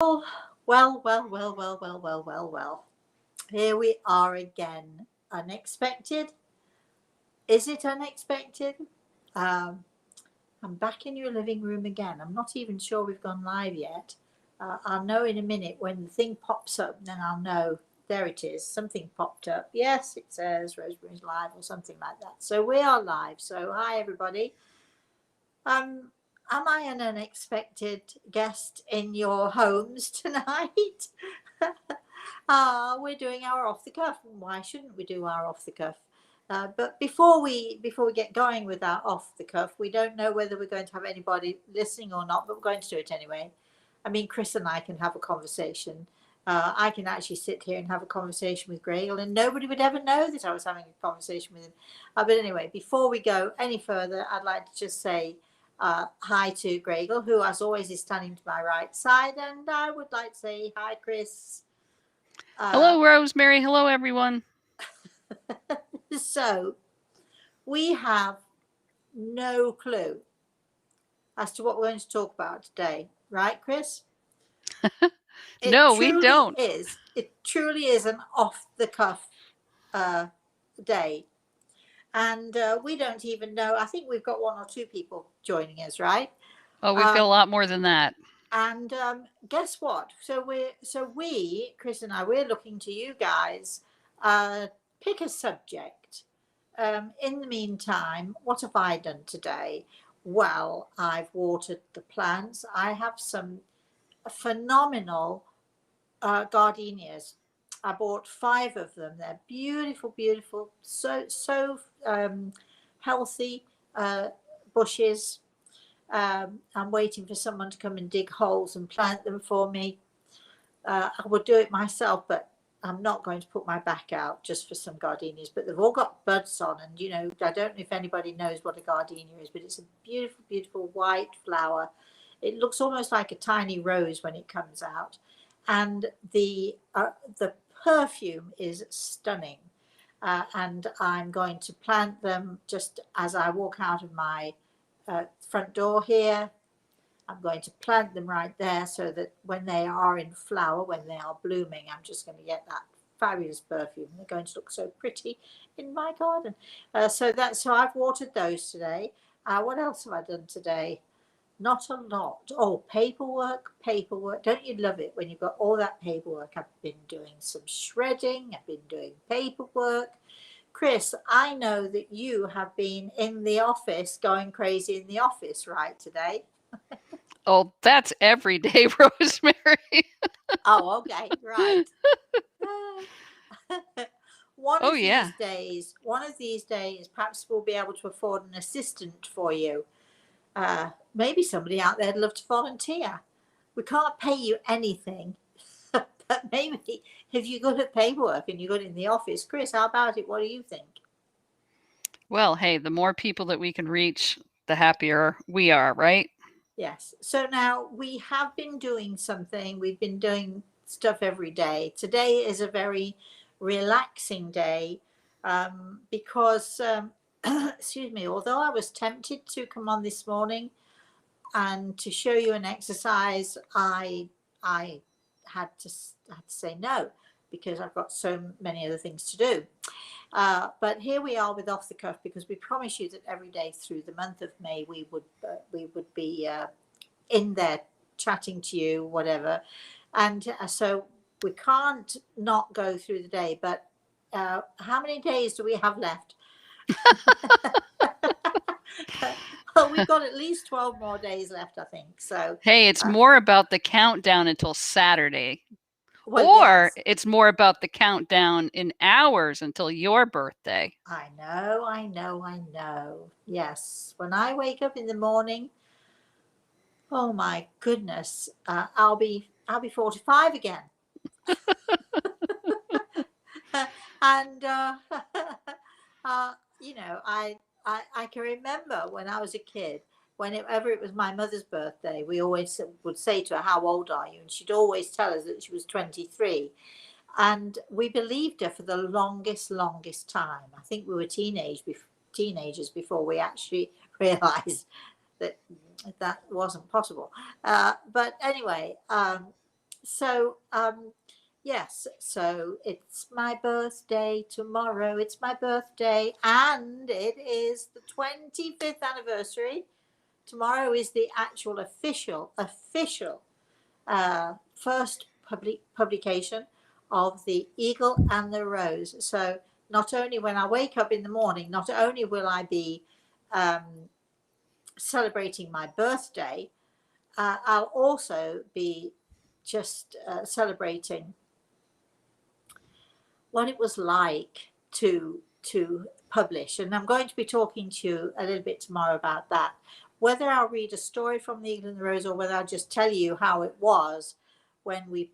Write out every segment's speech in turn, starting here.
Well, well. Here we are again. Unexpected. Is it unexpected? Um, I'm back in your living room again. I'm not even sure we've gone live yet. I'll know in a minute when the thing pops up, then I'll know. There it is. Something popped up. Yes, it says Rosemary's live or something like that. So we are live. So hi, everybody. Um, am I an unexpected guest in your homes tonight? We're doing our off the cuff. Why shouldn't we do our off the cuff? But before we get going with our off the cuff, we don't know whether we're going to have anybody listening or not, but we're going to do it anyway. I mean, Chris and I can have a conversation. I can actually sit here and have a conversation with Gregor, and nobody would ever know that I was having a conversation with him. But anyway, before we go any further, I'd like to just say hi to Gregor, who, as always, is standing to my right side, and I would like to say hi, Chris. Hello, Rosemary. Hello, everyone. So, we have no clue as to what we're going to talk about today, right, Chris? No, we don't. It truly is an off the cuff day. And we don't even know. I think we've got one or two people joining us, right? Oh, we've got a lot more than that. And guess what? So we, Chris and I, we're looking to you guys. Pick a subject. In the meantime, what have I done today? Well, I've watered the plants. I have some phenomenal gardenias. I bought 5 of them. They're beautiful, beautiful, so healthy bushes. I'm waiting for someone to come and dig holes and plant them for me. I would do it myself, but I'm not going to put my back out just for some gardenias. But they've all got buds on, and I don't know if anybody knows what a gardenia is, but it's a beautiful, beautiful white flower. It looks almost like a tiny rose when it comes out, and the perfume is stunning. And I'm going to plant them just as I walk out of my front door here. I'm going to plant them right there so that when they are in flower, when they are blooming, I'm just going to get that fabulous perfume. They're going to look so pretty in my garden. So I've watered those today. What else have I done today? Not a lot. Oh, paperwork. Don't you love it when you've got all that paperwork? I've been doing some shredding. I've been doing paperwork. Chris, I know that you have been in the office, going crazy in the office, right, today? Oh, that's every day, Rosemary. Oh, okay, right. One Oh, of yeah. these days, perhaps we'll be able to afford an assistant for you. Maybe somebody out there'd love to volunteer. We can't pay you anything, but maybe if you're good at paperwork and you're good in the office, Chris, how about it? What do you think? Well, hey, the more people that we can reach, the happier we are, right? Yes. So now we have been doing something. We've been doing stuff every day. Today is a very relaxing day because, excuse me, although I was tempted to come on this morning and to show you an exercise, I had to say no because I've got so many other things to do. But here we are with off the cuff because we promise you that every day through the month of May we would be in there chatting to you, whatever. And so we can't not go through the day. But how many days do we have left? Well, we've got at least 12 more days left, I think. So hey, it's more about the countdown until Saturday. Well, or yes. it's more about the countdown in hours until your birthday. I know. Yes. When I wake up in the morning, oh my goodness, I'll be 45 again. And I can remember when I was a kid, whenever it was my mother's birthday, we always would say to her, "How old are you?" And she'd always tell us that she was 23. And we believed her for the longest time. I think we were teenagers before we actually realized that wasn't possible. But anyway, Yes, so it's my birthday tomorrow. It's my birthday, and it is the 25th anniversary. Tomorrow is the actual official first publication of the Eagle and the Rose. So not only when I wake up in the morning, not only will I be um, celebrating my birthday, I'll also be just celebrating what it was like to publish. And I'm going to be talking to you a little bit tomorrow about that. Whether I'll read a story from the Eagle and the Rose, or whether I'll just tell you how it was when we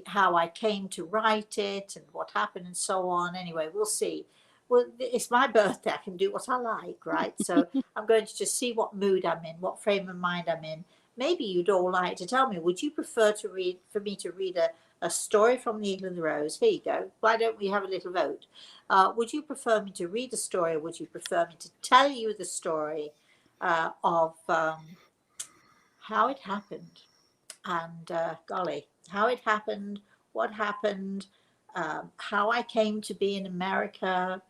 how I came to write it and what happened and so on. Anyway, we'll see. Well, it's my birthday. I can do what I like, right? So I'm going to just see what mood I'm in, what frame of mind I'm in. Maybe you'd all like to tell me, would you prefer for me to read a story from the Eagle and the Rose? Here you go. Why don't we have a little vote? Would you prefer me to read a story, or would you prefer me to tell you the story of how it happened? And golly, how it happened, what happened, how I came to be in America,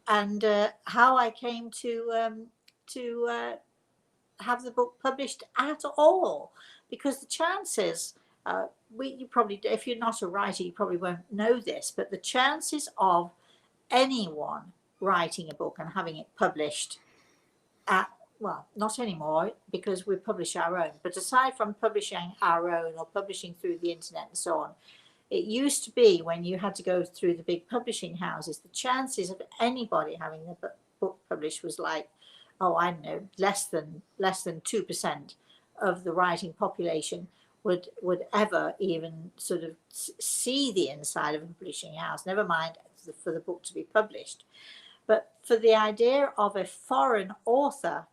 and how I came to have the book published at all, because the chances you probably, if you're not a writer, you probably won't know this, but the chances of anyone writing a book and having it published at, well, not anymore because we publish our own, but aside from publishing our own or publishing through the internet and so on, it used to be when you had to go through the big publishing houses, the chances of anybody having a book published was like, oh, I don't know, less than 2% of the writing population would ever even sort of see the inside of a publishing house, never mind for the book to be published. But for the idea of a foreign author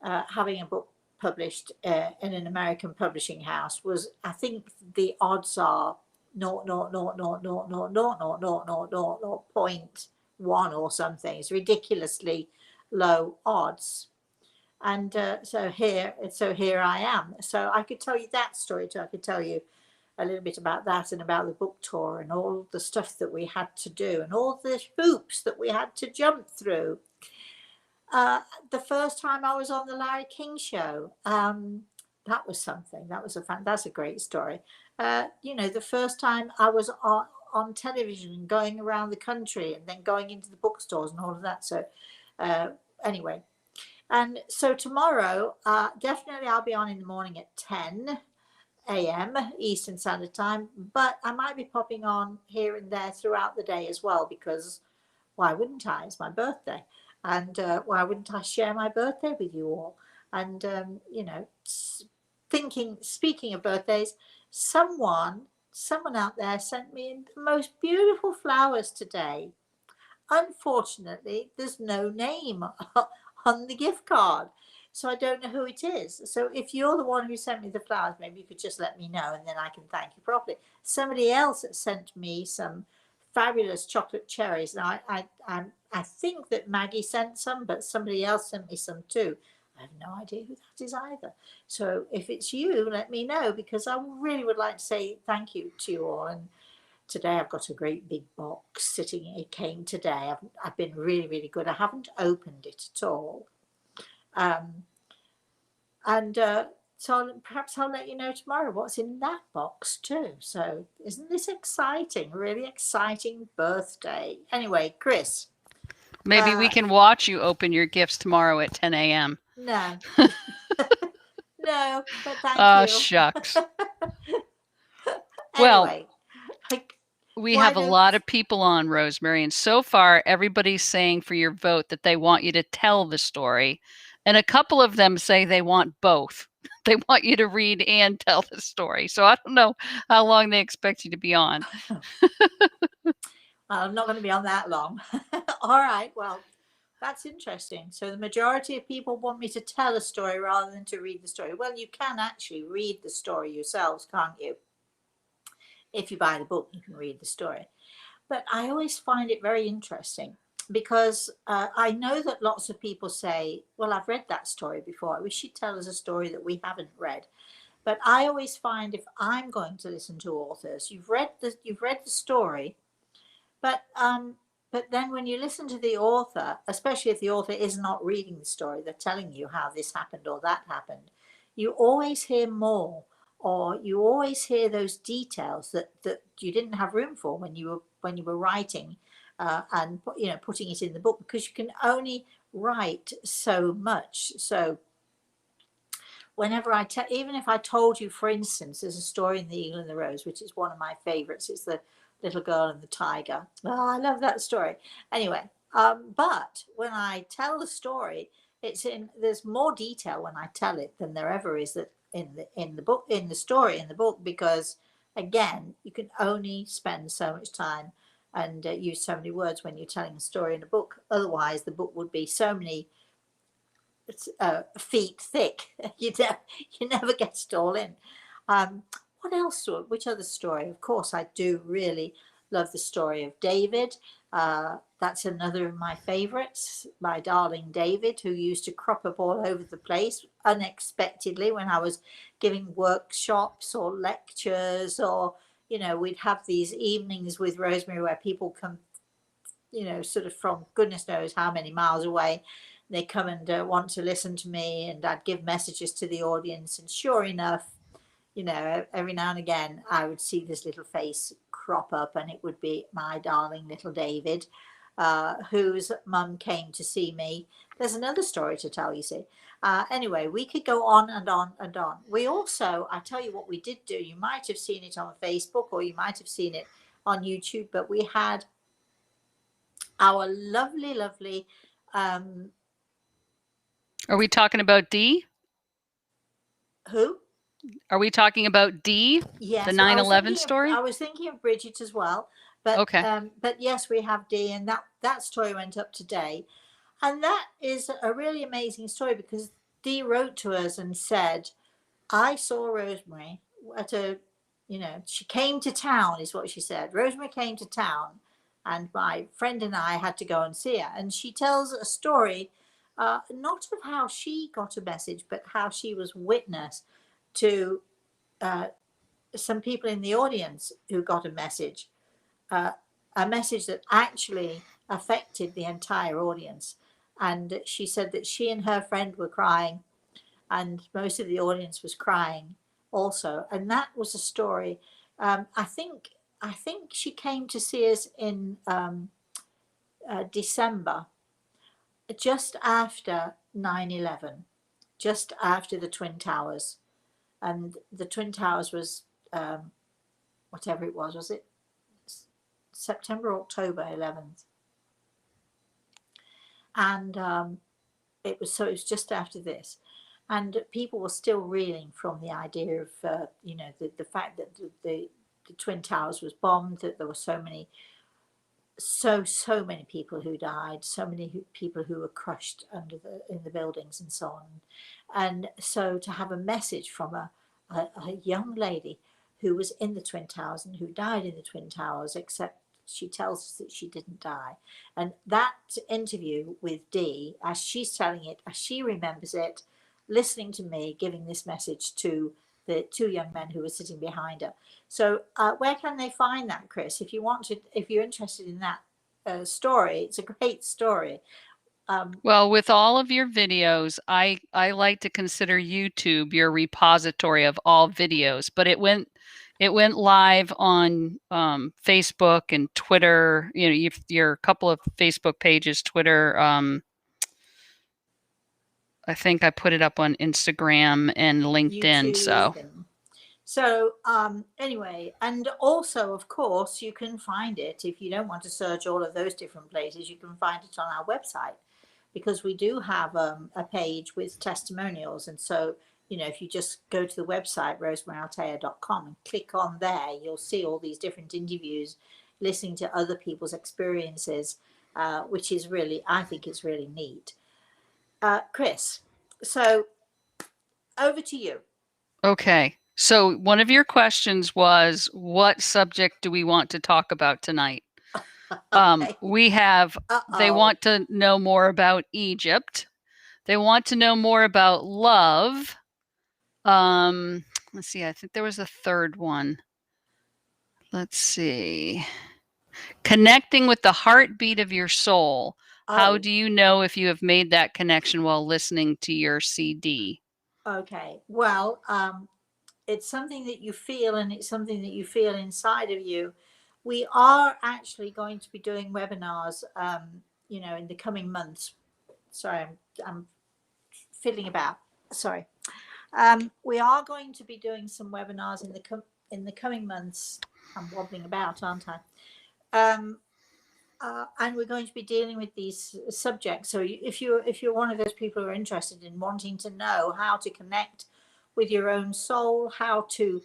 having a book published in an American publishing house was, I think the odds are 0.1 or something. It's ridiculously low odds. And so here I am. So I could tell you that story too. I could tell you a little bit about that and about the book tour and all the stuff that we had to do and all the hoops that we had to jump through. The first time I was on the Larry King show, that was something. That's a great story. The first time I was on television, going around the country, and then going into the bookstores and all of that. So, anyway, and so tomorrow, definitely I'll be on in the morning at 10 a.m. Eastern Standard Time, but I might be popping on here and there throughout the day as well, because why wouldn't I? It's my birthday. And why wouldn't I share my birthday with you all? And, speaking of birthdays, someone out there sent me the most beautiful flowers today. Unfortunately, there's no name on the gift card, so I don't know who it is. So if you're the one who sent me the flowers, maybe you could just let me know, and then I can thank you properly. Somebody else sent me some fabulous chocolate cherries. Now I think that Maggie sent some, but somebody else sent me some too. I have no idea who that is either. So if it's you, let me know, because I really would like to say thank you to you all. And today I've got a great big box sitting. It came today. I've been really, really good. I haven't opened it at all. And so perhaps I'll let you know tomorrow what's in that box too. So isn't this exciting? Really exciting birthday. Anyway, Chris. Maybe we can watch you open your gifts tomorrow at 10 a.m. No. No, but thank you. Shucks. Anyway. Well, we have a lot of people on, Rosemary, and so far everybody's saying for your vote that they want you to tell the story. And a couple of them say they want both. They want you to read and tell the story. So I don't know how long they expect you to be on. Well, I'm not going to be on that long. All right. Well, that's interesting. So the majority of people want me to tell a story rather than to read the story. Well, you can actually read the story yourselves, can't you? If you buy the book, you can read the story. But I always find it very interesting because I know that lots of people say, well, I've read that story before. I wish you'd tell us a story that we haven't read. But I always find if I'm going to listen to authors, you've read the story, but then when you listen to the author, especially if the author is not reading the story, they're telling you how this happened or that happened, you always hear more, or you always hear those details that you didn't have room for when you were writing, and putting it in the book, because you can only write so much. So whenever even if I told you, for instance, there's a story in The Eagle and the Rose, which is one of my favorites. It's the little girl and the tiger. Oh, I love that story. Anyway, but when I tell the story, there's more detail when I tell it than there ever is that in the book, in the story, in the book, because again, you can only spend so much time and use so many words when you're telling a story in a book. Otherwise, the book would be so many feet thick. you never get it all in. What else? Which other story? Of course, I do really love the story of David. That's another of my favorites. My darling David, who used to crop up all over the place unexpectedly when I was giving workshops or lectures, or we'd have these evenings with Rosemary where people come, sort of from goodness knows how many miles away. They come and want to listen to me, and I'd give messages to the audience. And sure enough, every now and again, I would see this little face crop up, and it would be my darling little David, whose mum came to see me. There's another story to tell, you see. Anyway, we could go on and on and on. We also, I tell you what we did do, you might have seen it on Facebook or you might have seen it on YouTube, but we had our lovely Are we talking about Dee? who? Are we talking about Dee? Yes, the well, 9/11 story? I was thinking of Bridget as well, but Okay. but yes, we have Dee, and that story went up today, and that is a really amazing story because Dee wrote to us and said, "I saw Rosemary at she came to town," is what she said. Rosemary came to town, and my friend and I had to go and see her, and she tells a story, not of how she got a message, but how she was witness to some people in the audience who got a message that actually affected the entire audience. And she said that she and her friend were crying, and most of the audience was crying also. And that was a story. I think she came to see us in December, just after 9/11, just after the Twin Towers. And the Twin Towers was whatever it was it September, October 11th? And it was just after this, and people were still reeling from the idea of the fact that the Twin Towers was bombed, that there were so many people who died, so many people who were crushed in the buildings and so on. And so to have a message from a young lady who was in the Twin Towers and who died in the Twin Towers, except she tells us that she didn't die. And that interview with Dee, as she's telling it, as she remembers it, listening to me giving this message to the two young men who were sitting behind her. So where can they find that, Chris? If you're interested in that story, it's a great story. Well, with all of your videos, I like to consider YouTube your repository of all videos, but it went live on Facebook and Twitter. Your couple of Facebook pages, Twitter. I think I put it up on Instagram and LinkedIn. YouTube. So anyway, and also, of course, you can find it if you don't want to search all of those different places. You can find it on our website, because we do have a page with testimonials. And so, if you just go to the website, rosemaryaltea.com, and click on there, you'll see all these different interviews, listening to other people's experiences, which is really, I think it's really neat. Chris, so over to you. Okay. So one of your questions was, what subject do we want to talk about tonight? Okay. We have, they Uh-oh. want to know more about Egypt. They want to know more about love. let's see, I think there was a third one. Let's see. Connecting with the heartbeat of your soul. How Oh, do you know if you have made that connection while listening to your CD? okay. Well, it's something that you feel, and it's something that you feel inside of you. We are actually going to be doing webinars, in the coming months. Sorry, I'm fiddling about. Sorry. We are going to be doing some webinars in the coming months. I'm wobbling about, aren't I? And we're going to be dealing with these subjects. So if you're one of those people who are interested in wanting to know how to connect with your own soul, how to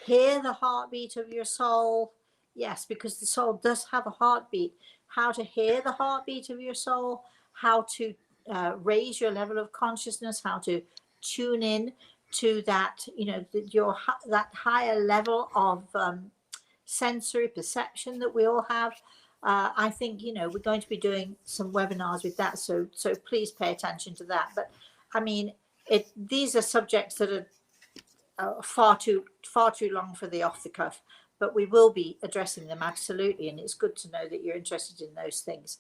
hear the heartbeat of your soul, yes, because the soul does have a heartbeat. How to hear the heartbeat of your soul, how to raise your level of consciousness, how to tune in to that, that higher level of sensory perception that we all have. I think we're going to be doing some webinars with that, so please pay attention to that. But I mean, these are subjects that are far too long for the off the cuff, but we will be addressing them absolutely, and it's good to know that you're interested in those things.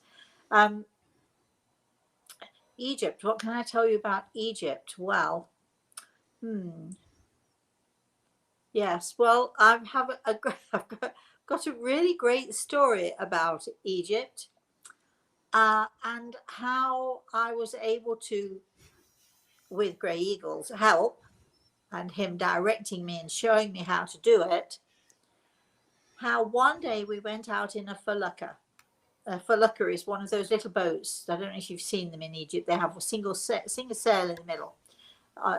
Egypt, what can I tell you about Egypt? Well, yes, well, I have I've got a really great story about Egypt, and how I was able to, with Grey Eagle's help and him directing me and showing me how to do it, how one day we went out in a felucca. A felucca is one of those little boats. I don't know if you've seen them in Egypt. They have a single sail in the middle.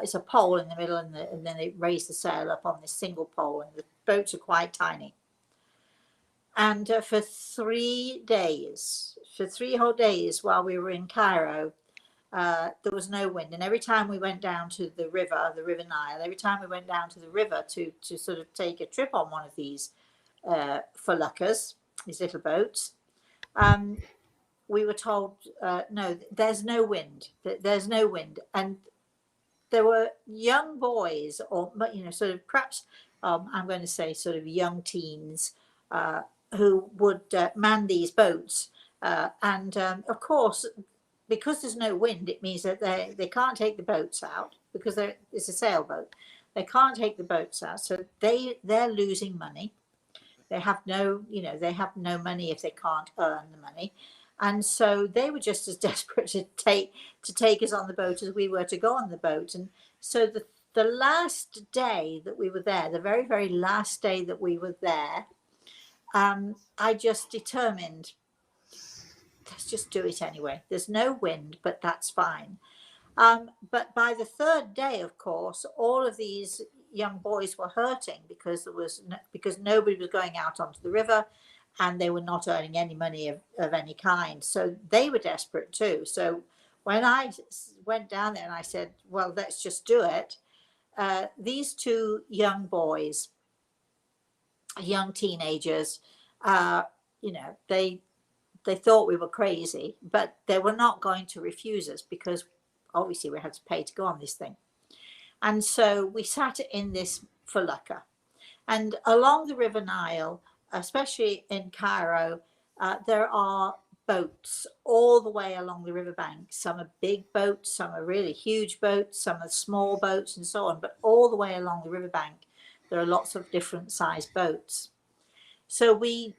It's a pole in the middle, and then they raise the sail up on this single pole, and the boats are quite tiny. And for 3 days, for 3 whole days while we were in Cairo, there was no wind. And every time we went down to the river Nile, every time we went down to the river to sort of take a trip on one of these feluccas, these little boats, we were told, no, there's no wind. There's no wind. And there were young boys, or sort of perhaps I'm going to say sort of young teens, who would man these boats, and of course, because there's no wind, it means that they can't take the boats out, because it's a sailboat. They can't take the boats out, so they're losing money. They have no money if they can't earn the money. And so they were just as desperate to take us on the boat as we were to go on the boat. And so the last day that we were there, the very, very last day that we were there, I just determined, let's just do it anyway. There's no wind, but that's fine. But by the third day, of course, all of these young boys were hurting because because nobody was going out onto the river, and they were not earning any money of any kind. So they were desperate too. So when I went down there and I said, well, let's just do it, these two young boys, young teenagers, they thought we were crazy, but they were not going to refuse us, because obviously we had to pay to go on this thing. And so we sat in this felucca, and along the River Nile, especially in Cairo, there are boats all the way along the riverbank. Some are big boats, some are really huge boats, some are small boats, and so on. But all the way along the riverbank, there are lots of different sized boats. So we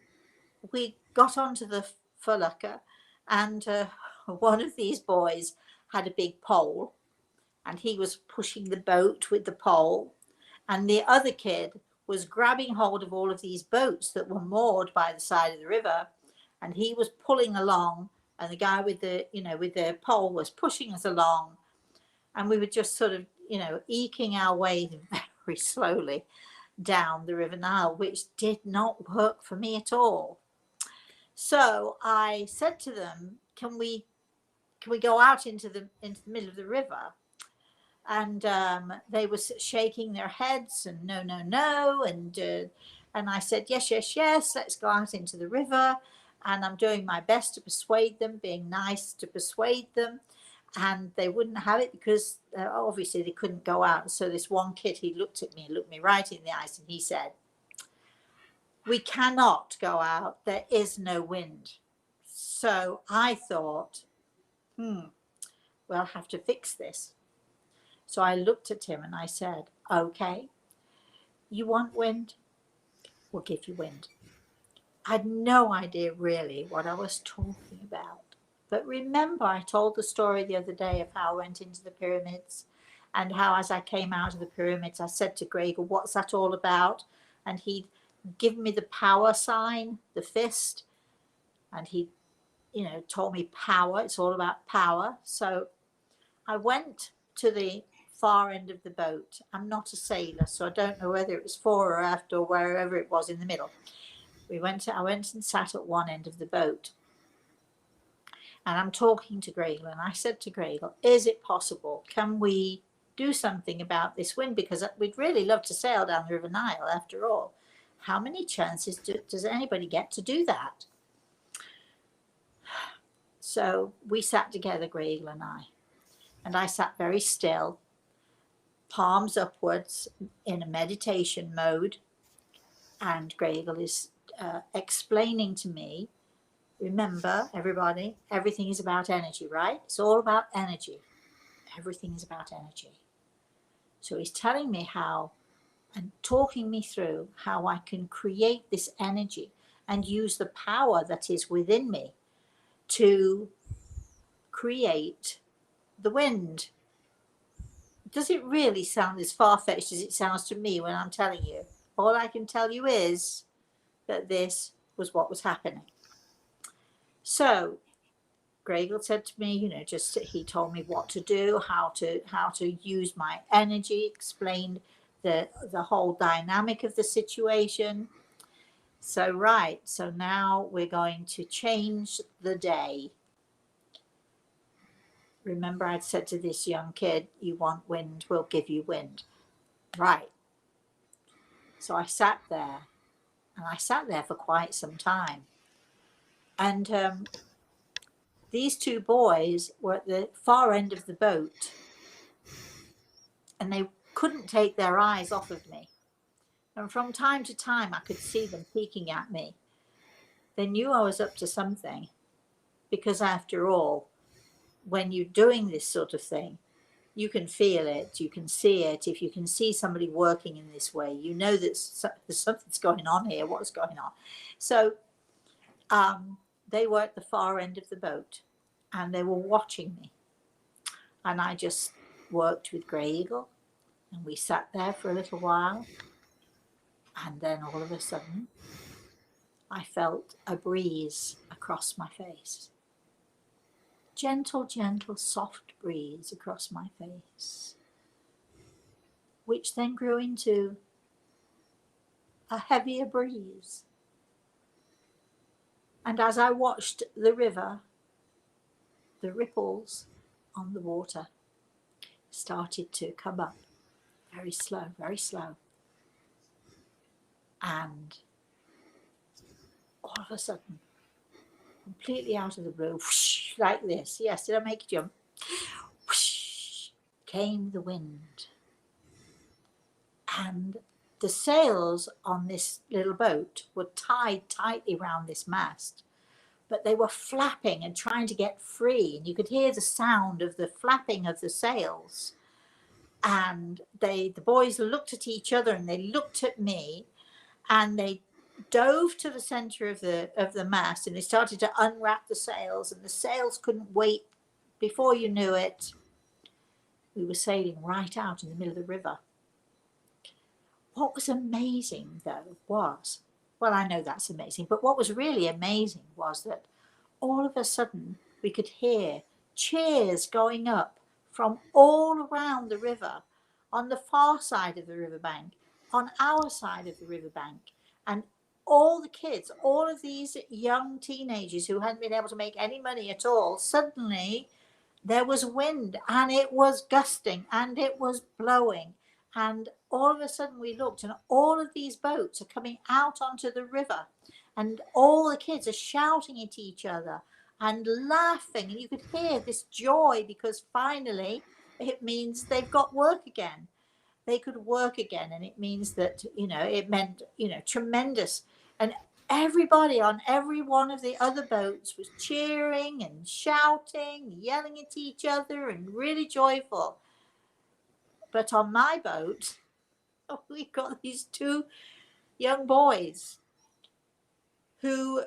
got onto the felucca, and one of these boys had a big pole, and he was pushing the boat with the pole, and the other kid was grabbing hold of all of these boats that were moored by the side of the river, and he was pulling along, and the guy with the pole was pushing us along, and we were just sort of eking our way very slowly down the River Nile, which did not work for me at all. So I said to them, can we go out into the middle of the river? And they were shaking their heads and no, no, no. And I said, yes, yes, yes, let's go out into the river. And I'm doing my best to persuade them, being nice to persuade them. and they wouldn't have it because obviously they couldn't go out. So this one kid, he looked me right in the eyes, and he said, "We cannot go out. There is no wind." So I thought, we'll have to fix this. So I looked at him and I said, "Okay, you want wind? We'll give you wind." I had no idea really what I was talking about. But remember, I told the story the other day of how I went into the pyramids, and how as I came out of the pyramids, I said to Gregor, "What's that all about?" And he'd given me the power sign, the fist, and he, told me power. It's all about power. So I went to the far end of the boat. I'm not a sailor, so I don't know whether it was fore or aft or wherever it was in the middle. I went and sat at one end of the boat, and I'm talking to Gregor, and I said to Gregor, "Is it possible? Can we do something about this wind? Because we'd really love to sail down the River Nile after all. How many chances does anybody get to do that?" So we sat together, Gregor and I sat very still, palms upwards in a meditation mode, and Gregor is explaining to me, remember, everybody, everything is about energy, right? It's all about energy. Everything is about energy. So he's telling me how, and talking me through how I can create this energy and use the power that is within me to create the wind. Does it really sound as far-fetched as it sounds to me when I'm telling you? All I can tell you is that this was what was happening. So Gregor said to me, he told me what to do, how to use my energy, explained the whole dynamic of the situation. So now we're going to change the day. Remember, I'd said to this young kid, "You want wind, we'll give you wind." Right. So I sat there, and I sat there for quite some time. And these two boys were at the far end of the boat, and they couldn't take their eyes off of me. And from time to time, I could see them peeking at me. They knew I was up to something, because after all, when you're doing this sort of thing, you can feel it, you can see it. If you can see somebody working in this way, you know that something's going on here. What's going on? So they were at the far end of the boat, and they were watching me. And I just worked with Grey Eagle, and we sat there for a little while. And then all of a sudden, I felt a breeze across my face. Gentle, gentle, soft breeze across my face, which then grew into a heavier breeze. And as I watched the river, the ripples on the water started to come up very slow, very slow. And all of a sudden, completely out of the blue, whoosh, like this. Yes, did I make you jump? Whoosh, came the wind. And the sails on this little boat were tied tightly round this mast, but they were flapping and trying to get free. And you could hear the sound of the flapping of the sails. And the boys looked at each other, and they looked at me, and they dove to the center of the mast, and they started to unwrap the sails, and the sails couldn't wait. Before you knew it, we were sailing right out in the middle of the river. What was amazing, though, was, well, I know that's amazing, but what was really amazing was that all of a sudden we could hear cheers going up from all around the river, on the far side of the riverbank, on our side of the riverbank. And all the kids, all of these young teenagers who hadn't been able to make any money at all, suddenly there was wind, and it was gusting, and it was blowing. And all of a sudden we looked, and all of these boats are coming out onto the river, and all the kids are shouting at each other. and laughing, and you could hear this joy because finally it means they've got work again. They could work again, and it means that, it meant, tremendous. And everybody on every one of the other boats was cheering and shouting, yelling at each other, and really joyful. But on my boat, we got these two young boys who,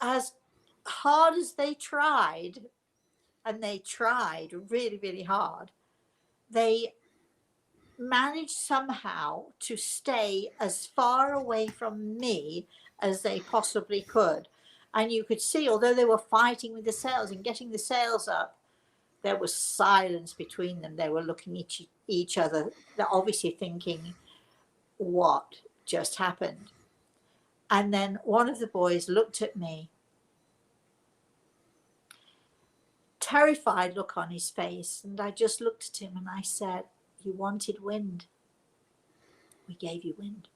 as hard as they tried, and they tried really, really hard, they managed somehow to stay as far away from me as they possibly could. And you could see, although they were fighting with the sails and getting the sails up, there was silence between them. They were looking at each other. They're obviously thinking, what just happened? And then one of the boys looked at me, terrified look on his face. And I just looked at him and I said, you wanted wind. We gave you wind.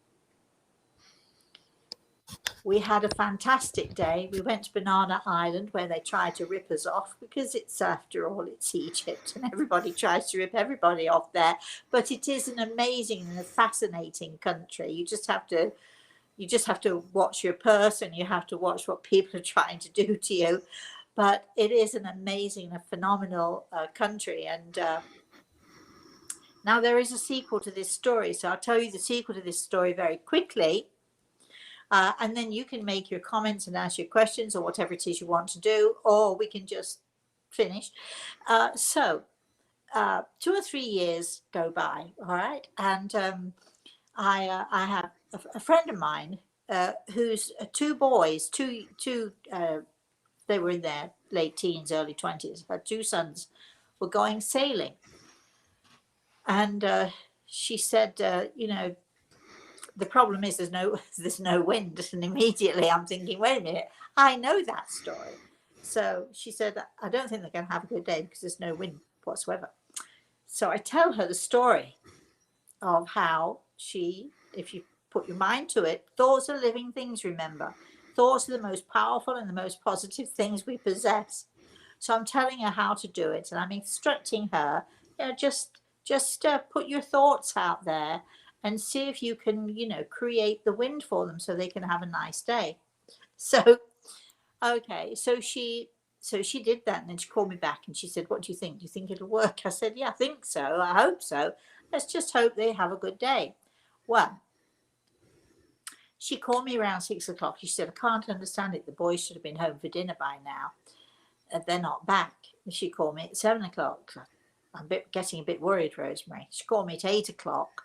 We had a fantastic day. We went to Banana Island, where they tried to rip us off, because it's, after all, it's Egypt and everybody tries to rip everybody off there. But it is an amazing and a fascinating country. You just have to watch your purse, and you have to watch what people are trying to do to you. But it is an amazing and a phenomenal country. And now there is a sequel to this story. So I'll tell you the sequel to this story very quickly. And then you can make your comments and ask your questions or whatever it is you want to do, or we can just finish. So 2 or 3 years go by, all right? And I have a friend of mine whose two boys, they were in their late teens, early 20s, had two sons, were going sailing. And she said, the problem is there's no wind. And immediately I'm thinking, wait a minute, I know that story. So she said, I don't think they're going to have a good day because there's no wind whatsoever. So I tell her the story of how if you put your mind to it, thoughts are living things, remember. Thoughts are the most powerful and the most positive things we possess. So I'm telling her how to do it, and I'm instructing her, just put your thoughts out there and see if you can, create the wind for them so they can have a nice day. So, okay, so she did that, and then she called me back and she said, what do you think? Do you think it'll work? I said, yeah, I think so. I hope so. Let's just hope they have a good day. Well, she called me around 6 o'clock. She said, I can't understand it. The boys should have been home for dinner by now. They're not back. She called me at 7 o'clock. I'm getting a bit worried, Rosemary. She called me at 8 o'clock.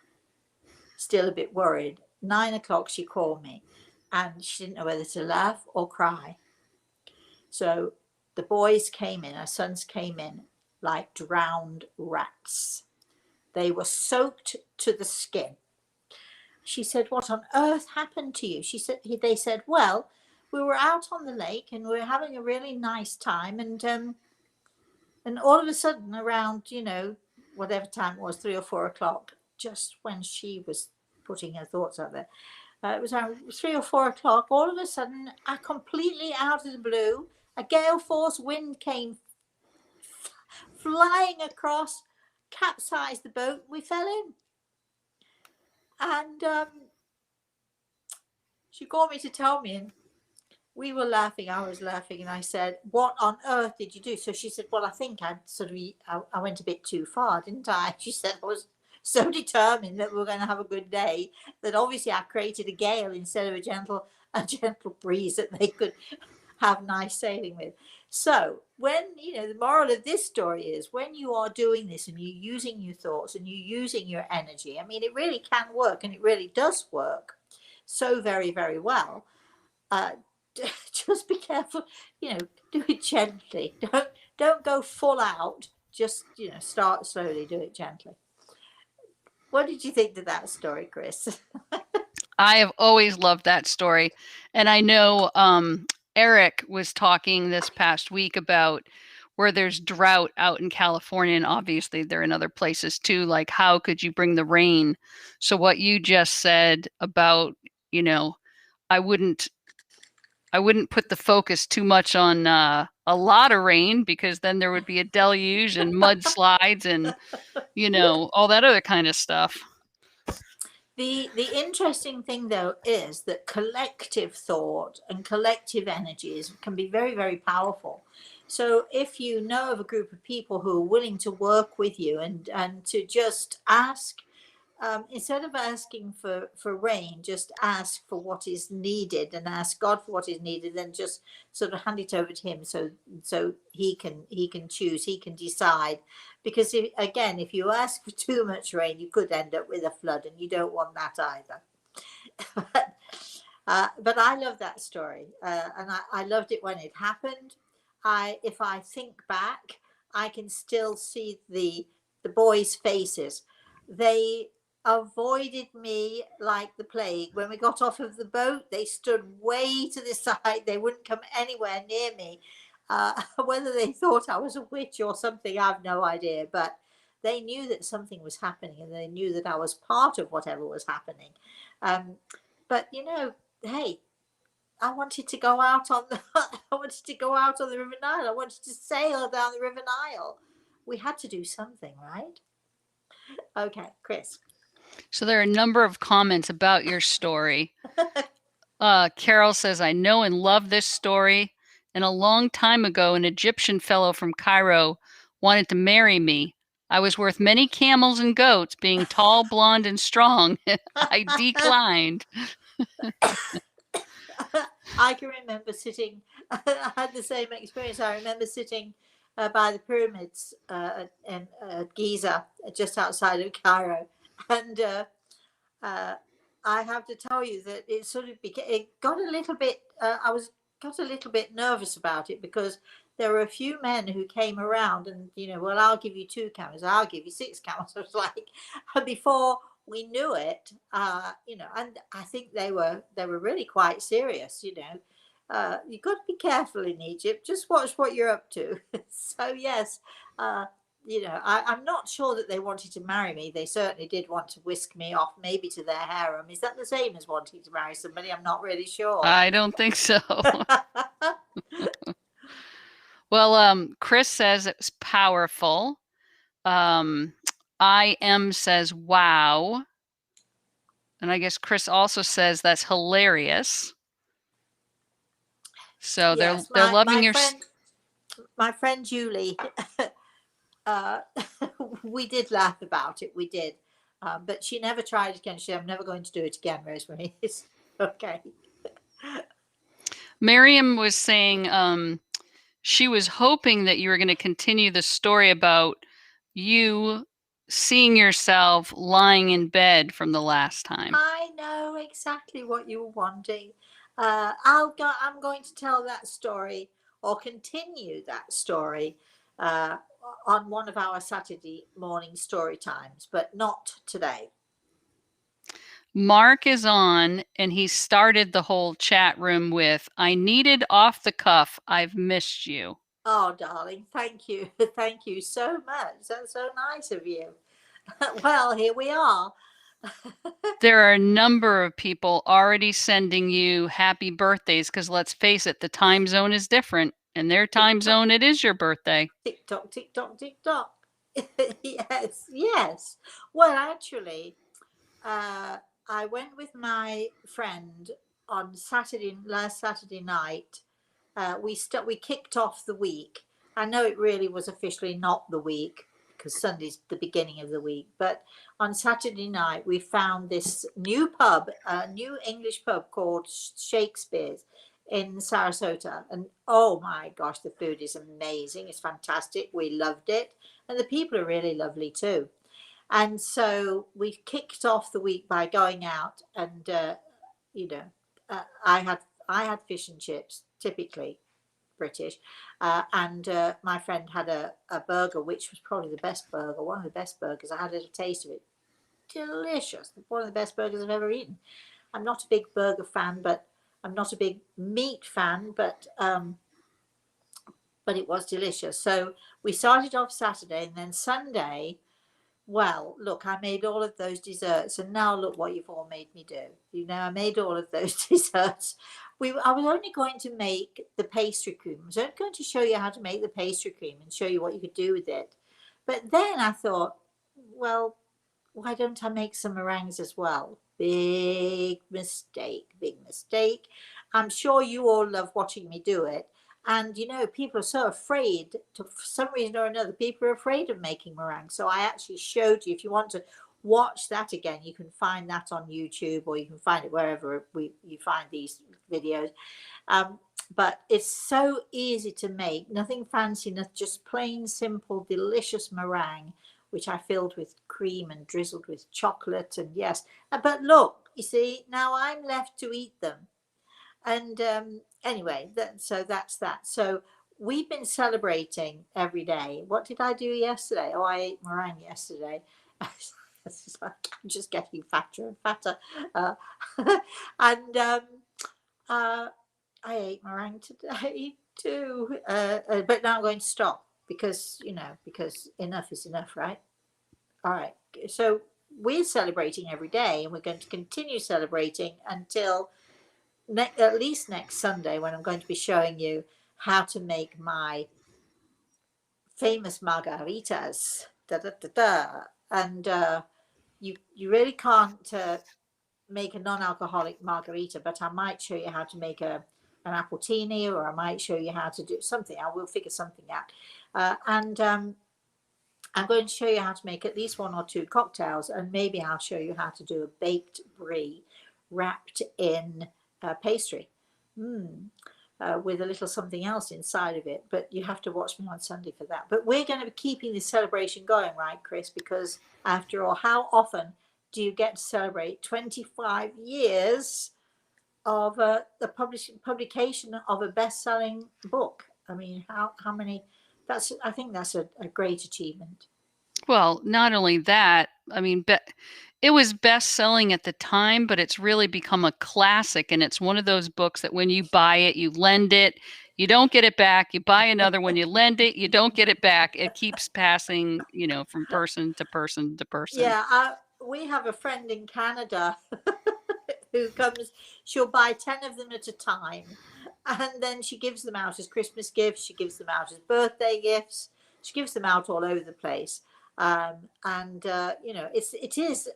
Still a bit worried. 9 o'clock she called me, and she didn't know whether to laugh or cry. So the boys came in, our sons came in like drowned rats. They were soaked to the skin. She said, what on earth happened to you? They said, well, we were out on the lake and we were having a really nice time, and all of a sudden around, whatever time it was, 3 or 4 o'clock, just when she was putting her thoughts out there, it was around 3 or 4 o'clock, all of a sudden, completely out of the blue, a gale force wind came flying across, capsized the boat, we fell in. And she called me to tell me, and we were laughing, I was laughing, and I said, what on earth did you do? So she said, well, I think I went a bit too far, didn't I? She said, I was so determined that we were going to have a good day that obviously I created a gale instead of a gentle breeze that they could have nice sailing with. So when, the moral of this story is, when you are doing this and you're using your thoughts and you're using your energy, I mean, it really can work, and it really does work so very, very well. Just be careful, do it gently. Don't go full out. Just, start slowly, do it gently. What did you think of that story, Chris? I have always loved that story. And I know Eric was talking this past week about where there's drought out in California, and obviously they're in other places too, like how could you bring the rain? So what you just said about, I wouldn't I wouldn't put the focus too much on a lot of rain, because then there would be a deluge and mudslides and, all that other kind of stuff. The interesting thing, though, is that collective thought and collective energies can be very, very powerful. So if you know of a group of people who are willing to work with you and to just ask, instead of asking for rain, just ask for what is needed and ask God for what is needed, then just sort of hand it over to him, so he can choose, he can decide. Because if you ask for too much rain, you could end up with a flood, and you don't want that either. But I love that story, and I loved it when it happened. If I think back, I can still see the boys' faces. They avoided me like the plague. When we got off of the boat, they stood way to the side. They wouldn't come anywhere near me. Whether they thought I was a witch or something, I have no idea. But they knew that something was happening, and they knew that I was part of whatever was happening. But hey, I wanted to go out on the I wanted to go out on the River Nile. I wanted to sail down the River Nile. We had to do something, right? Okay, Chris. So there are a number of comments about your story. Carol says, I know and love this story. And a long time ago, an Egyptian fellow from Cairo wanted to marry me. I was worth many camels and goats, being tall, blonde, and strong. I declined. I can remember sitting, I had the same experience. I remember sitting by the pyramids in Giza, just outside of Cairo. And I have to tell you that it sort of it got a little bit, got a little bit nervous about it, because there were a few men who came around and, well, I'll give you 2 camels, I'll give you 6 camels. I was like, before we knew it, and I think they were really quite serious. You've got to be careful in Egypt. Just watch what you're up to. So yes, I'm not sure that they wanted to marry me. They certainly did want to whisk me off, maybe to their harem. Is that the same as wanting to marry somebody? I'm not really sure. I don't think so. Well, Chris says it's powerful. I am says, wow. And I guess Chris also says that's hilarious. So yes, they're loving your. My friend Julie, we did laugh about it. We did, but she never tried again. She said, I'm never going to do it again, Rosemary. Okay. Miriam was saying she was hoping that you were going to continue the story about you seeing yourself lying in bed from the last time. I know exactly what you were wanting. I'm going to tell that story, or continue that story, on one of our Saturday morning story times, but not today. Mark is on, and he started the whole chat room with, I needed off the cuff. I've missed you. Oh, darling, thank you. Thank you so much. That's so nice of you. Well, here we are. There are a number of people already sending you happy birthdays, because let's face it, the time zone is different. In their time zone, it is your birthday. Tick tock, tick tock, tick tock. Yes, yes. Well, actually, I went with my friend on last Saturday night. We kicked off the week. I know it really was officially not the week, because Sunday's the beginning of the week. But on Saturday night, we found this new pub, a new English pub called Shakespeare's in Sarasota. And oh my gosh, the food is amazing. It's fantastic. We loved it. And the people are really lovely too. And so we kicked off the week by going out, and I had fish and chips, typically British, and my friend had a burger, which was probably the best burger, one of the best burgers. I had a taste of it, delicious, one of the best burgers I've ever eaten. I'm not a big burger fan, but I'm not a big meat fan, but it was delicious. So we started off Saturday, and then Sunday. Well, look, I made all of those desserts, and now look what you've all made me do. I made all of those desserts, I was only going to make the pastry cream. I was only going to show you how to make the pastry cream and show you what you could do with it. But then I thought, well, why don't I make some meringues as well? Big mistake, big mistake. I'm sure you all love watching me do it. And you know, people are so afraid to, for some reason or another, people are afraid of making meringue. So I actually showed you, if you want to watch that again, you can find that on YouTube, or you can find it wherever you find these videos. But it's so easy to make, nothing fancy, just plain simple, delicious meringue, which I filled with cream and drizzled with chocolate. And yes, but look, you see, now I'm left to eat them. And anyway, so that's that. So we've been celebrating every day. What did I do yesterday? Oh, I ate meringue yesterday. I'm just getting fatter and fatter. And I ate meringue today too. But now I'm going to stop because, you know, because enough is enough, right? All right. So we're celebrating every day, and we're going to continue celebrating until at least next Sunday, when I'm going to be showing you how to make my famous margaritas. Da, da, da, da. And you really can't make a non-alcoholic margarita, but I might show you how to make an appletini, or I might show you how to do something. I will figure something out. And I'm going to show you how to make at least 1 or 2 cocktails, and maybe I'll show you how to do a baked brie wrapped in pastry. With a little something else inside of it. But you have to watch me on Sunday for that. But we're going to be keeping this celebration going, right, Chris? Because after all, how often do you get to celebrate 25 years of the publication of a best-selling book? I mean, how many? I think that's a great achievement. Well, not only that, I mean, it was best-selling at the time, but it's really become a classic, and it's one of those books that when you buy it, you lend it, you don't get it back. You buy another one, you lend it, you don't get it back. It keeps passing, you know, from person to person to person. Yeah, we have a friend in Canada who comes, she'll buy 10 of them at a time, and then she gives them out as Christmas gifts, she gives them out as birthday gifts, she gives them out all over the place. And you know, it is,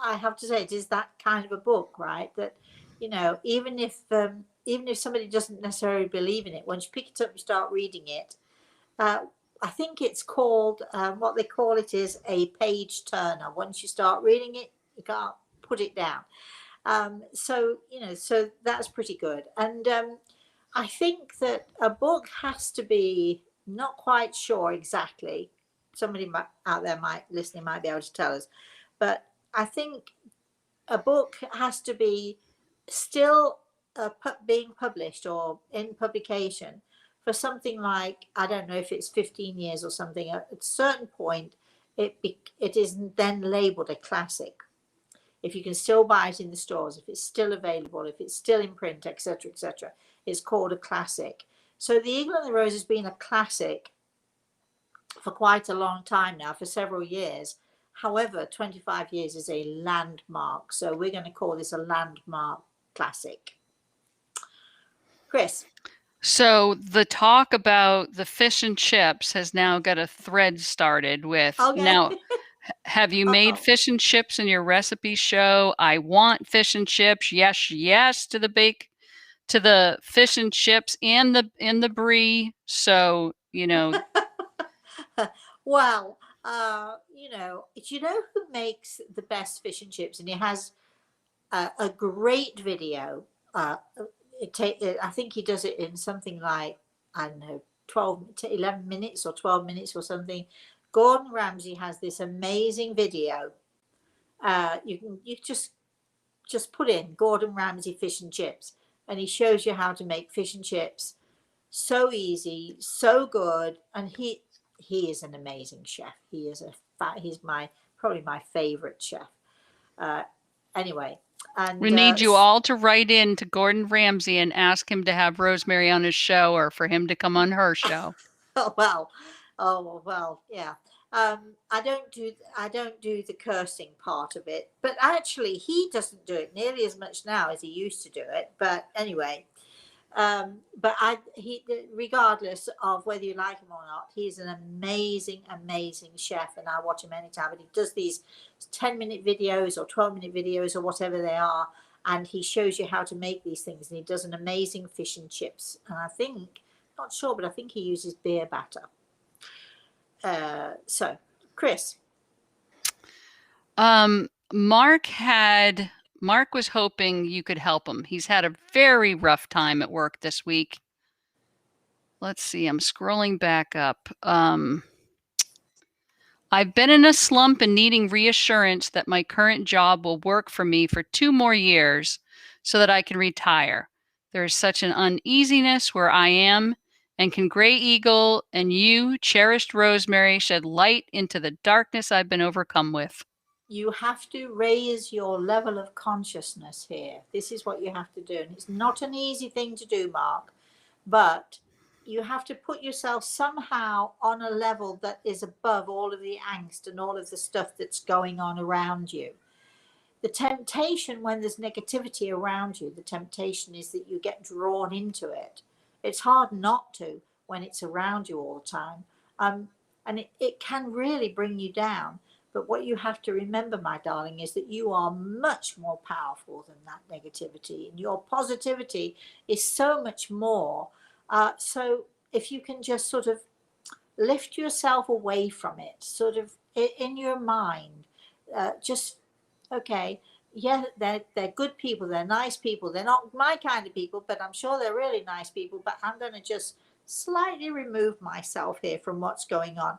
I have to say, it is that kind of a book, right? That, you know, even if somebody doesn't necessarily believe in it, once you pick it up and start reading it, I think it's called, what they call it is a page turner. Once you start reading it, you can't put it down. So, you know, so that's pretty good. And I think that a book has to be, not quite sure exactly, somebody out there listening might be able to tell us, but I think a book has to be still being published or in publication for something like, I don't know if it's 15 years or something. At a certain point, it is then labeled a classic. If you can still buy it in the stores, if it's still available, if it's still in print, etc., etc., it's called a classic. So The Eagle and the Rose has been a classic for quite a long time now, for several years. However, 25 years is a landmark. So we're going to call this a landmark classic. Chris. So the talk about the fish and chips has now got a thread started with, Okay. now, have you made fish and chips in your recipe show? I want fish and chips. Yes, yes to the fish and chips and the brie. So, you know. Well, you know who makes the best fish and chips, and he has a great video. I think he does it in something like, I don't know, 12 to 11 minutes or 12 minutes or something. Gordon Ramsay has this amazing video. You just put in Gordon Ramsay fish and chips, and he shows you how to make fish and chips. So easy, so good, and he is an amazing chef. He's probably my favorite chef. Anyway, and We need you all to write in to Gordon Ramsay and ask him to have Rosemary on his show, or for him to come on her show. Oh well, yeah. I don't do the cursing part of it, but actually he doesn't do it nearly as much now as he used to do it. But anyway, But regardless of whether you like him or not, he's an amazing, amazing chef, and I watch him anytime. And he does these 10-minute videos or 12-minute videos or whatever they are, and he shows you how to make these things. And he does an amazing fish and chips. And I think, not sure, but I think he uses beer batter. So, Chris. Mark was hoping you could help him. He's had a very rough time at work this week. Let's see, I'm scrolling back up. I've been in a slump and needing reassurance that my current job will work for me for 2 more years so that I can retire. There is such an uneasiness where I am, and can Gray Eagle and you, cherished Rosemary, shed light into the darkness I've been overcome with? You have to raise your level of consciousness here. This is what you have to do. And it's not an easy thing to do, Mark, but you have to put yourself somehow on a level that is above all of the angst and all of the stuff that's going on around you. The temptation when there's negativity around you, the temptation is that you get drawn into it. It's hard not to when it's around you all the time. And it can really bring you down. But what you have to remember, my darling, is that you are much more powerful than that negativity. And your positivity is so much more. So if you can just sort of lift yourself away from it, sort of in your mind, just, okay, yeah, they're good people, they're nice people, they're not my kind of people, but I'm sure they're really nice people, but I'm going to just slightly remove myself here from what's going on.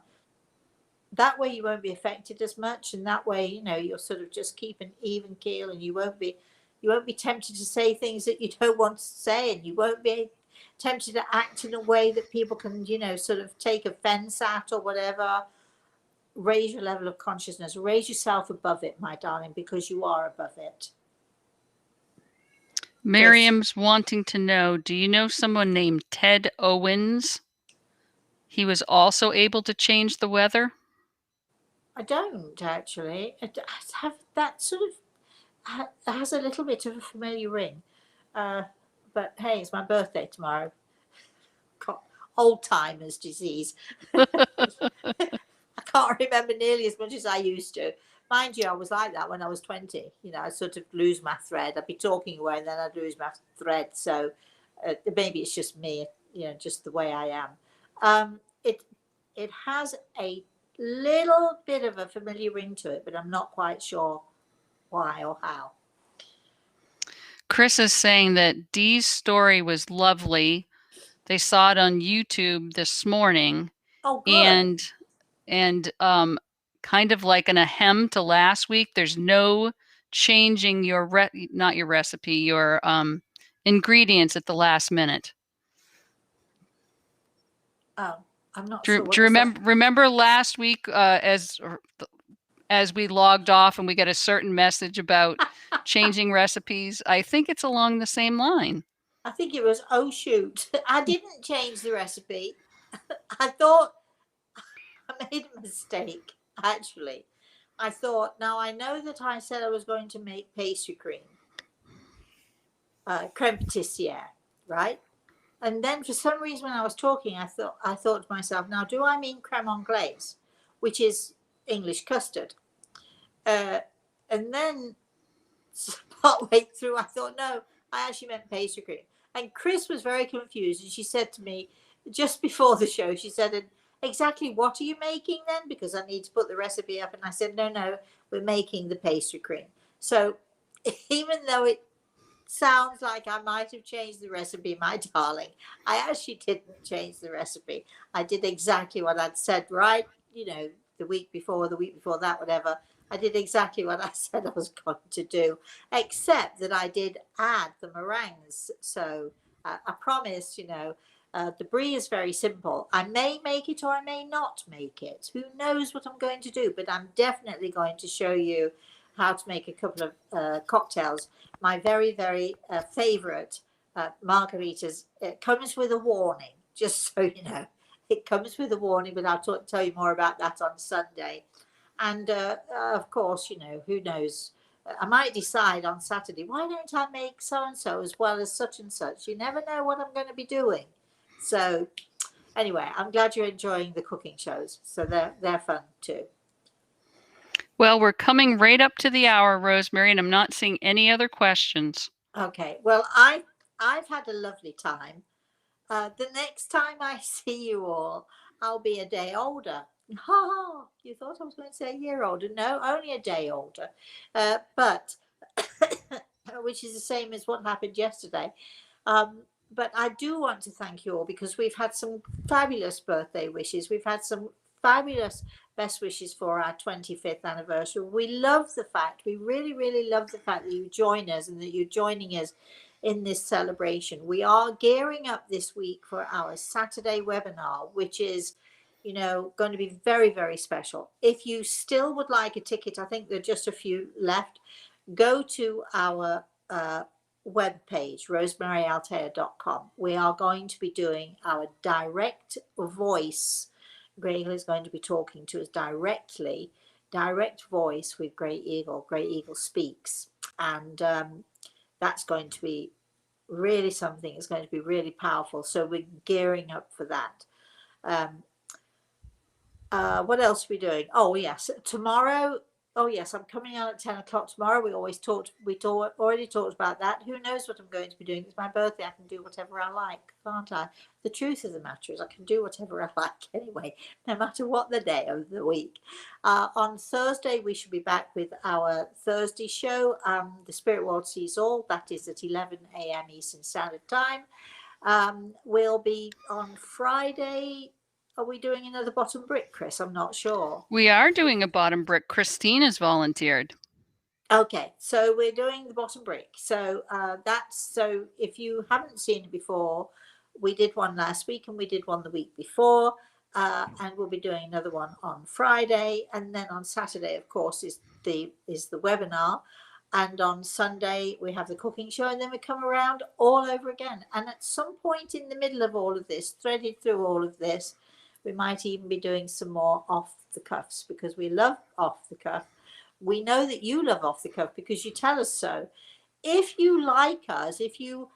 That way you won't be affected as much, and that way, you know, you'll sort of just keep an even keel, and you won't be tempted to say things that you don't want to say, and you won't be tempted to act in a way that people can, you know, sort of take offense at or whatever. Raise your level of consciousness, raise yourself above it, my darling, because you are above it. Miriam's wanting to know, do you know someone named Ted Owens? He was also able to change the weather? I don't actually. I have that sort of has a little bit of a familiar ring. But hey, it's my birthday tomorrow. Old timers disease. I can't remember nearly as much as I used to. Mind you, I was like that when I was 20. You know, I'd sort of lose my thread. I'd be talking away and then I'd lose my thread. So maybe it's just me, you know, just the way I am. It has a little bit of a familiar ring to it, but I'm not quite sure why or how. Chris is saying that Dee's story was lovely. They saw it on YouTube this morning. Oh, good. And kind of like an ahem to last week, there's no changing your not your recipe, your ingredients at the last minute. Oh, I'm not Do sure. you remember last week as we logged off and we get a certain message about changing recipes? I think it's along the same line. I think it was, oh shoot, I didn't change the recipe. I thought I made a mistake, actually. I thought, now I know that I said I was going to make pastry cream, creme patissiere, right? And then for some reason when I was talking, I thought to myself, now do I mean creme anglaise, which is English custard? And then partway through, I thought, no, I actually meant pastry cream. And Chris was very confused. And she said to me just before the show, she said, exactly what are you making then? Because I need to put the recipe up. And I said, no, we're making the pastry cream. So even though it sounds like I might have changed the recipe, my darling, I actually didn't change the recipe. I did exactly what I'd said, right? You know, the week before that, whatever. I did exactly what I said I was going to do, except that I did add the meringues. So I promise, you know, the brie is very simple. I may make it or I may not make it. Who knows what I'm going to do, but I'm definitely going to show you how to make a couple of cocktails. My very, very favorite margaritas. It comes with a warning, just so you know. It comes with a warning, but I'll tell you more about that on Sunday. And of course, you know, who knows I might decide on Saturday, why don't I make so and so as well as such and such? You never know what I'm going to be doing. So anyway, I'm glad you're enjoying the cooking shows. So they're fun too. Well, we're coming right up to the hour, Rosemary, and I'm not seeing any other questions. Okay. Well, I've had a lovely time. The next time I see you all, I'll be a day older. Ha! You thought I was going to say a year older? No, only a day older. But which is the same as what happened yesterday. But I do want to thank you all because we've had some fabulous birthday wishes. We've had some fabulous best wishes for our 25th anniversary. We love the fact, we really, really love the fact that you join us and that you're joining us in this celebration. We are gearing up this week for our Saturday webinar, which is, you know, going to be very, very special. If you still would like a ticket, I think there are just a few left. Go to our webpage, rosemaryaltea.com. We are going to be doing our direct voice. Greg is going to be talking to us directly, direct voice with Great Eagle. Great Eagle Speaks. And that's going to be really something. It's going to be really powerful. So we're gearing up for that. What else are we doing? Oh yes, tomorrow. Oh yes, I'm coming out at 10 o'clock tomorrow. We already talked about that. Who knows what I'm going to be doing? It's my birthday. I can do whatever I like, can't I? The truth of the matter is I can do whatever I like anyway, no matter what the day of the week. On Thursday, we should be back with our Thursday show, The Spirit World Sees All. That is at 11 a.m. Eastern Standard Time. We'll be on Friday. Are we doing another bottom brick, Chris? I'm not sure. We are doing a bottom brick. Christine has volunteered. Okay, so we're doing the bottom brick. So so if you haven't seen it before, we did one last week and we did one the week before, and we'll be doing another one on Friday, and then on Saturday, of course, is the webinar, and on Sunday we have the cooking show, and then we come around all over again. And at some point in the middle of all of this, threaded through all of this, we might even be doing some more off the cuffs because we love off the cuff. We know that you love off the cuff because you tell us so. If you like us, if you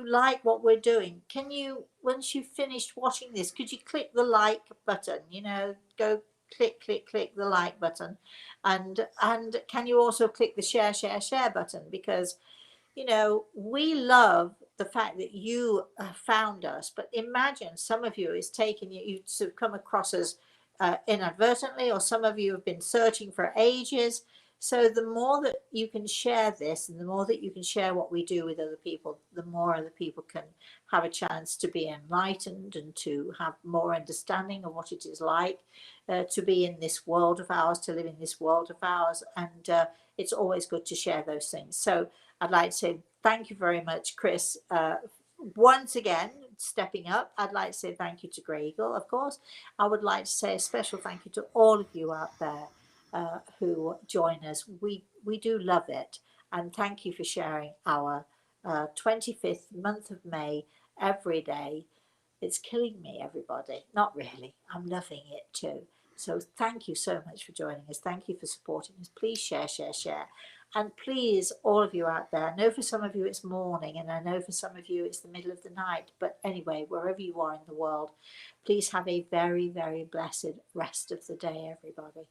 like what we're doing, can you, once you've finished watching this, could you click the like button? You know, go click the like button, and can you also click the share button? Because you know, we love the fact that you found us, but imagine some of you is taking you to come across us inadvertently, or some of you have been searching for ages. So the more that you can share this and the more that you can share what we do with other people, the more other people can have a chance to be enlightened and to have more understanding of what it is like to be in this world of ours, to live in this world of ours. And it's always good to share those things. So I'd like to say thank you very much, Chris, once again, stepping up. I'd like to say thank you to Grey Eagle, of course. I would like to say a special thank you to all of you out there who join us. We do love it. And thank you for sharing our 25th month of May every day. It's killing me, everybody. Not really. I'm loving it too. So thank you so much for joining us. Thank you for supporting us. Please share. And please, all of you out there, I know for some of you it's morning and I know for some of you it's the middle of the night. But anyway, wherever you are in the world, please have a very, very blessed rest of the day, everybody.